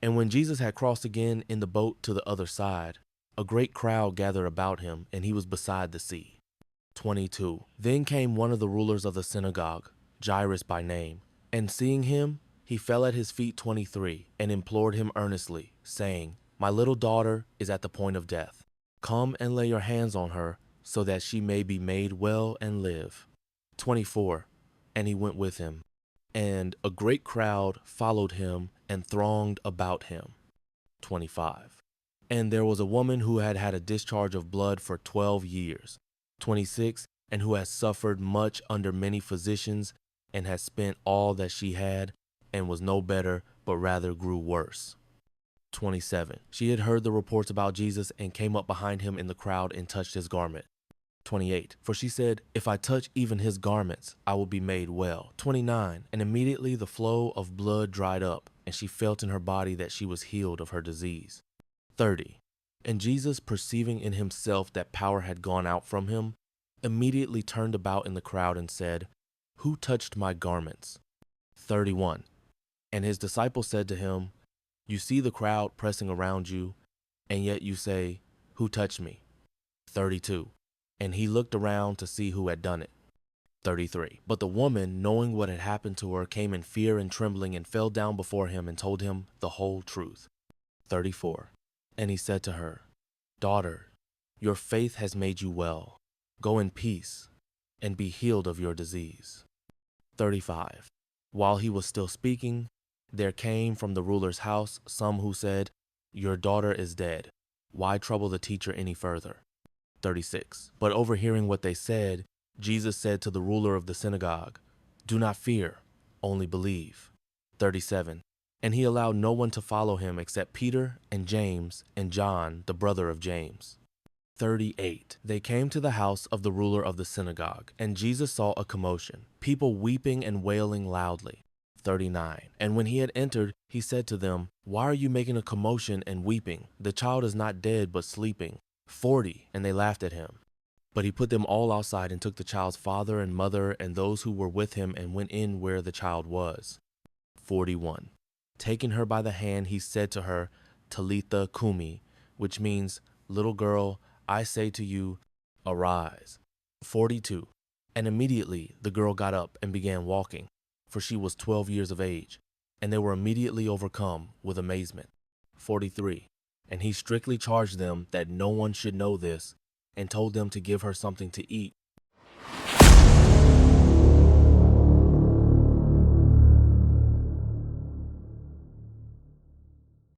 And when Jesus had crossed again in the boat to the other side, a great crowd gathered about him, and he was beside the sea. 22. Then came one of the rulers of the synagogue, Jairus by name, and seeing him, he fell at his feet. 23, and implored him earnestly, saying, My little daughter is at the point of death. Come and lay your hands on her, so that she may be made well and live. 24. And he went with him, and a great crowd followed him and thronged about him. 25. And there was a woman who had had a discharge of blood for 12 years. 26. And who had suffered much under many physicians, and had spent all that she had, and was no better, but rather grew worse. 27. She had heard the reports about Jesus, and came up behind him in the crowd and touched his garment. 28. For she said, If I touch even his garments, I will be made well. 29. And immediately the flow of blood dried up, and she felt in her body that she was healed of her disease. 30. And Jesus, perceiving in himself that power had gone out from him, immediately turned about in the crowd and said, Who touched my garments? 31. And his disciples said to him, You see the crowd pressing around you, and yet you say, Who touched me? 32. And he looked around to see who had done it. 33. But the woman, knowing what had happened to her, came in fear and trembling, and fell down before him and told him the whole truth. 34. And he said to her, Daughter, your faith has made you well. Go in peace, and be healed of your disease. 35. While he was still speaking, there came from the ruler's house some who said, Your daughter is dead. Why trouble the teacher any further? 36. But overhearing what they said, Jesus said to the ruler of the synagogue, Do not fear, only believe. 37. And he allowed no one to follow him except Peter and James and John, the brother of James. 38. They came to the house of the ruler of the synagogue, and Jesus saw a commotion, people weeping and wailing loudly. 39. And when he had entered, he said to them, Why are you making a commotion and weeping? The child is not dead, but sleeping. 40. And they laughed at him. But he put them all outside and took the child's father and mother and those who were with him and went in where the child was. 41. Taking her by the hand, he said to her, Talitha cumi, which means, Little girl, I say to you, arise. 42. And immediately the girl got up and began walking, for she was 12 years of age, and they were immediately overcome with amazement. 43. And he strictly charged them that no one should know this, and told them to give her something to eat.